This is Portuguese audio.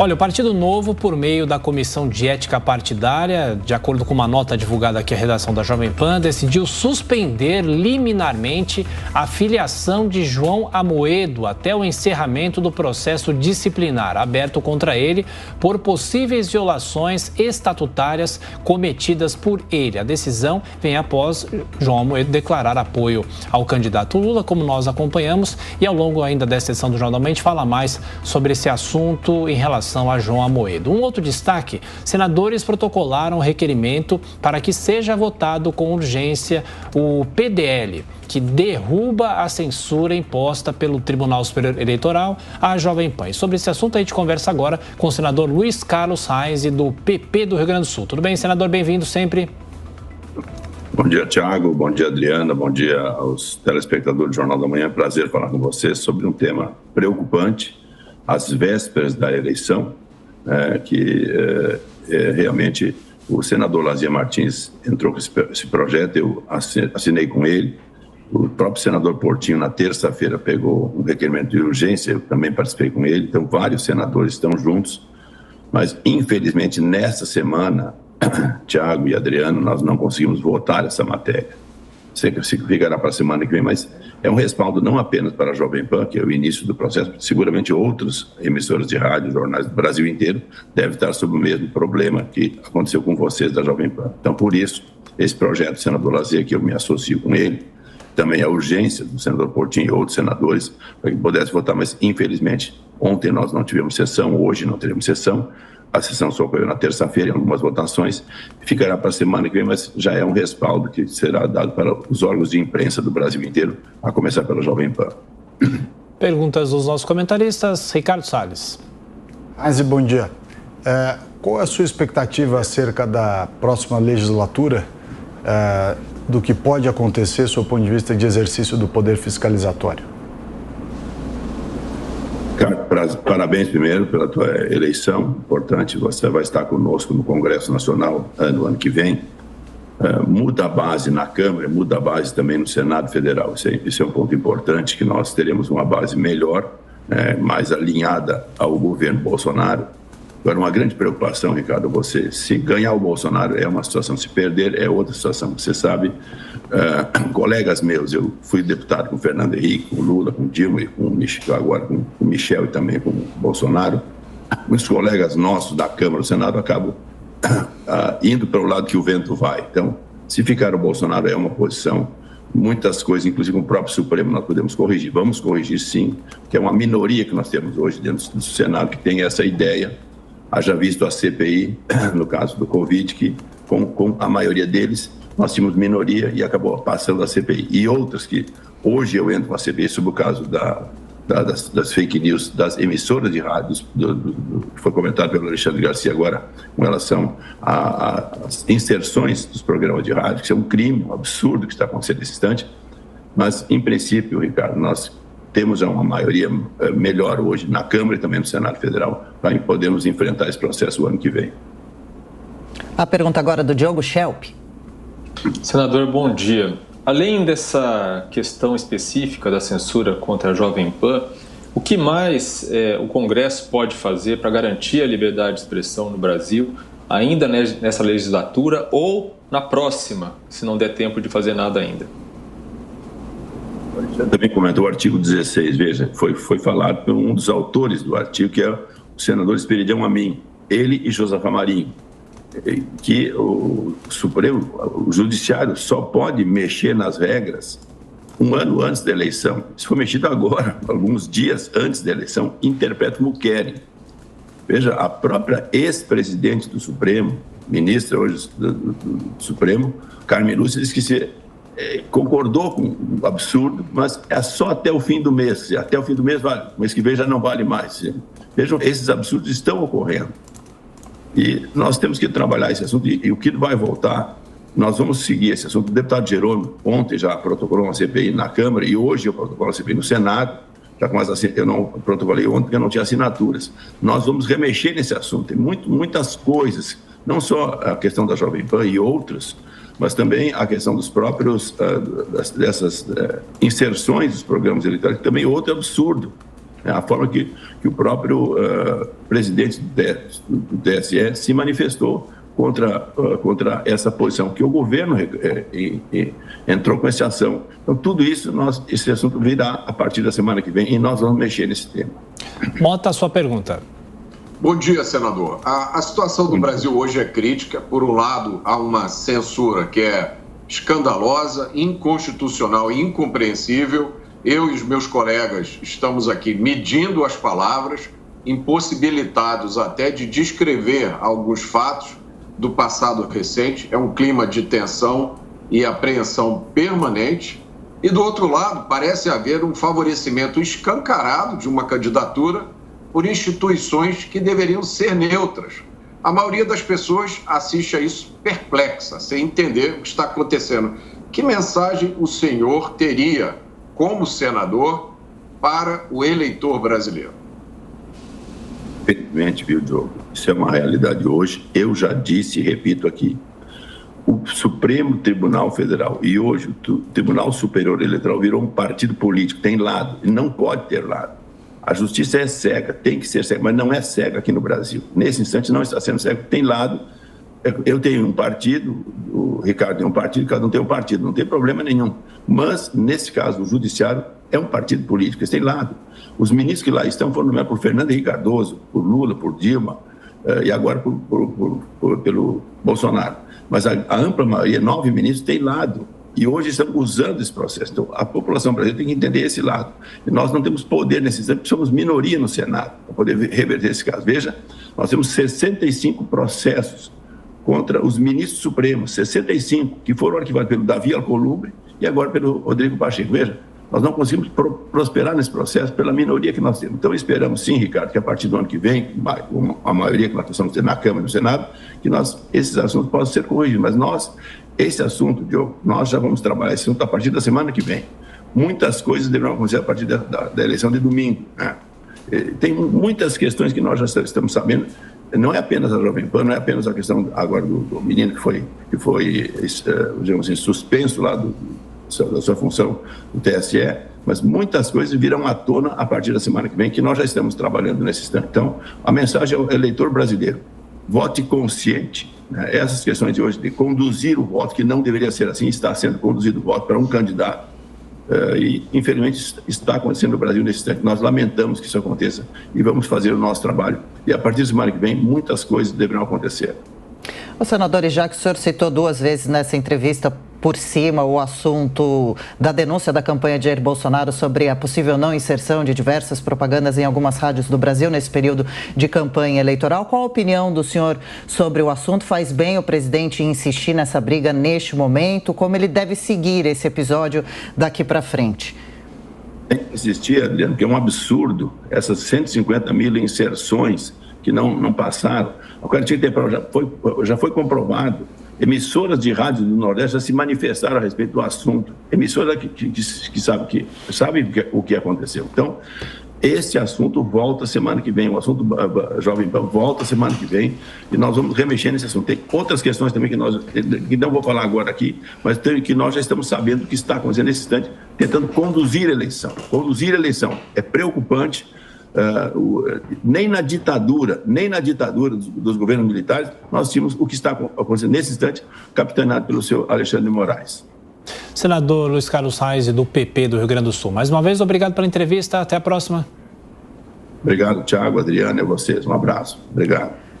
Olha, o Partido Novo, por meio da Comissão de Ética Partidária, de acordo com uma nota divulgada aqui à redação da Jovem Pan, decidiu suspender liminarmente a filiação de João Amoedo até o encerramento do processo disciplinar aberto contra ele por possíveis violações estatutárias cometidas por ele. A decisão vem após João Amoedo declarar apoio ao candidato Lula, como nós acompanhamos, e ao longo ainda desta edição do Jornal da Manhã fala mais sobre esse assunto em relação a João Amoedo. Um outro destaque: senadores protocolaram requerimento para que seja votado com urgência o PDL, que derruba a censura imposta pelo Tribunal Superior Eleitoral à Jovem Pan. E sobre esse assunto a gente conversa agora com o senador Luiz Carlos Reis, do PP do Rio Grande do Sul. Tudo bem, senador? Bem-vindo sempre. Bom dia, Thiago. Bom dia, Adriana. Bom dia aos telespectadores do Jornal da Manhã. Prazer falar com vocês sobre um tema preocupante, às vésperas da eleição, realmente o senador Lazier Martins entrou com esse projeto, eu assinei com ele. O próprio senador Portinho, na terça-feira, pegou um requerimento de urgência, eu também participei com ele, então vários senadores estão juntos, mas infelizmente nessa semana, Thiago e Adriano, nós não conseguimos votar essa matéria. Sei que ficará para a semana que vem, mas é um respaldo não apenas para a Jovem Pan, que é o início do processo, seguramente outras emissoras de rádio, jornais do Brasil inteiro devem estar sob o mesmo problema que aconteceu com vocês da Jovem Pan. Então, por isso, esse projeto do senador Lazier, que eu me associo com ele, também a urgência do senador Portinho e outros senadores, para que pudesse votar, mas infelizmente ontem nós não tivemos sessão, hoje não teremos sessão. A sessão só ocorreu na terça-feira em algumas votações, ficará para a semana que vem, mas já é um respaldo que será dado para os órgãos de imprensa do Brasil inteiro, a começar pela Jovem Pan. Perguntas dos nossos comentaristas. Ricardo Salles. Reis, bom dia. Qual é a sua expectativa acerca da próxima legislatura, do que pode acontecer, do seu ponto de vista de exercício do poder fiscalizatório? Parabéns primeiro pela tua eleição, importante, você vai estar conosco no Congresso Nacional no ano que vem. Muda a base na Câmara, muda a base também no Senado Federal, isso é um ponto importante, que nós teremos uma base melhor, mais alinhada ao governo Bolsonaro. Agora, uma grande preocupação, Ricardo, se ganhar o Bolsonaro é uma situação, se perder é outra situação. Você sabe, colegas meus, eu fui deputado com o Fernando Henrique, com o Lula, com o Dilma, e agora com o Michel e também com o Bolsonaro. Muitos colegas nossos da Câmara, do Senado, acabam indo para o lado que o vento vai. Então, se ficar o Bolsonaro é uma posição, muitas coisas, inclusive com o próprio Supremo, nós podemos corrigir. Vamos corrigir sim, que é uma minoria que nós temos hoje dentro do Senado, que tem essa ideia. Haja visto a CPI, no caso do Covid, que com a maioria deles nós tínhamos minoria e acabou passando a CPI. E outras que hoje eu entro com a CPI sobre o caso das fake news, das emissoras de rádios, que foi comentado pelo Alexandre Garcia agora, com relação às inserções dos programas de rádio, que isso é um crime, um absurdo que está acontecendo nesse instante. Mas, em princípio, Ricardo, nós temos uma maioria melhor hoje na Câmara e também no Senado Federal para podermos enfrentar esse processo o ano que vem. A pergunta agora do Diogo Schelp. Senador, bom dia. Além dessa questão específica da censura contra a Jovem Pan, o que mais o Congresso pode fazer para garantir a liberdade de expressão no Brasil, ainda nessa legislatura ou na próxima, se não der tempo de fazer nada ainda? Você também comentou o artigo 16, veja, foi falado por um dos autores do artigo, que é o senador Esperidião Amin, ele e Josafá Marinho, que o Supremo, o Judiciário só pode mexer nas regras um ano antes da eleição. Isso foi mexido agora, alguns dias antes da eleição, interpreta como querem. Veja, a própria ex-presidente do Supremo, ministra hoje do Supremo, Carmen Lúcia, disse que concordou com o absurdo, mas é só até o fim do mês. Até o fim do mês vale, o mês que vem já não vale mais. Vejam, esses absurdos estão ocorrendo. E nós temos que trabalhar esse assunto. E o que vai voltar, nós vamos seguir esse assunto. O deputado Jerônimo ontem já protocolou uma CPI na Câmara e hoje eu protocolo uma CPI no Senado. Já com eu não protocolei ontem porque eu não tinha assinaturas. Nós vamos remexer nesse assunto. Tem muitas coisas, não só a questão da Jovem Pan e outras, mas também a questão dos próprios, dessas inserções dos programas eleitorais, que também é outro absurdo. A forma que o próprio presidente do TSE se manifestou contra essa posição, que o governo entrou com essa ação. Então, tudo isso, esse assunto virá a partir da semana que vem e nós vamos mexer nesse tema. Mota, a sua pergunta. Bom dia, senador. A situação do Brasil hoje é crítica. Por um lado, há uma censura que é escandalosa, inconstitucional e incompreensível. Eu e os meus colegas estamos aqui medindo as palavras, impossibilitados até de descrever alguns fatos do passado recente. É um clima de tensão e apreensão permanente. E, do outro lado, parece haver um favorecimento escancarado de uma candidatura por instituições que deveriam ser neutras. A maioria das pessoas assiste a isso perplexa, sem entender o que está acontecendo. Que mensagem o senhor teria, como senador, para o eleitor brasileiro? Infelizmente, viu, Diogo? Isso é uma realidade hoje. Eu já disse e repito aqui. O Supremo Tribunal Federal e hoje o Tribunal Superior Eleitoral virou um partido político, tem lado, e não pode ter lado. A justiça é cega, tem que ser cega, mas não é cega aqui no Brasil. Nesse instante não está sendo cega, tem lado. Eu tenho um partido, o Ricardo tem um partido, cada um tem um partido, não tem problema nenhum. Mas, nesse caso, o Judiciário é um partido político, eles têm lado. Os ministros que lá estão foram nomeados por Fernando Henrique Cardoso, por Lula, por Dilma e agora pelo Bolsonaro. Mas a ampla maioria, 9 ministros, tem lado. E hoje estamos usando esse processo. Então, a população brasileira tem que entender esse lado. E nós não temos poder nesse exame, somos minoria no Senado para poder reverter esse caso. Veja, nós temos 65 processos contra os ministros supremos, 65, que foram arquivados pelo Davi Alcolumbre e agora pelo Rodrigo Pacheco. Veja, nós não conseguimos prosperar nesse processo pela minoria que nós temos. Então, esperamos sim, Ricardo, que a partir do ano que vem, a maioria que nós possamos ter na Câmara e no Senado, que esses assuntos possam ser corrigidos. Mas esse assunto, Diogo, nós já vamos trabalhar esse assunto a partir da semana que vem. Muitas coisas deverão acontecer a partir da eleição de domingo, né? Tem muitas questões que nós já estamos sabendo. Não é apenas a Jovem Pan, não é apenas a questão agora do menino que foi digamos assim, suspenso lá da sua função do TSE, mas muitas coisas virão à tona a partir da semana que vem, que nós já estamos trabalhando nesse instante. Então, a mensagem ao eleitor brasileiro: vote consciente, né? Essas questões de hoje de conduzir o voto, que não deveria ser assim, está sendo conduzido o voto para um candidato, e infelizmente está acontecendo no Brasil nesse instante. Nós lamentamos que isso aconteça e vamos fazer o nosso trabalho. E a partir da semana que vem, muitas coisas deverão acontecer. O senador, e já que o senhor citou 2 vezes nessa entrevista por cima o assunto da denúncia da campanha de Jair Bolsonaro sobre a possível não inserção de diversas propagandas em algumas rádios do Brasil nesse período de campanha eleitoral, qual a opinião do senhor sobre o assunto? Faz bem o presidente insistir nessa briga neste momento? Como ele deve seguir esse episódio daqui para frente? Tem que insistir, Adriano, que é um absurdo essas 150 mil inserções que não passaram. Agora, já foi comprovado. Emissoras de rádio do Nordeste já se manifestaram a respeito do assunto. Emissoras que sabem o que aconteceu. Então, esse assunto volta semana que vem. O assunto Jovem Pan volta semana que vem e nós vamos remexer nesse assunto. Tem outras questões também que não vou falar agora aqui, mas que nós já estamos sabendo o que está acontecendo nesse instante, tentando conduzir a eleição. Conduzir a eleição é preocupante. Nem na ditadura dos governos militares nós tínhamos o que está acontecendo nesse instante, capitaneado pelo seu Alexandre de Moraes. Senador Luiz Carlos Reis, do PP do Rio Grande do Sul. Mais uma vez, obrigado pela entrevista. Até a próxima. Obrigado, Thiago, Adriano e a vocês. Um abraço. Obrigado.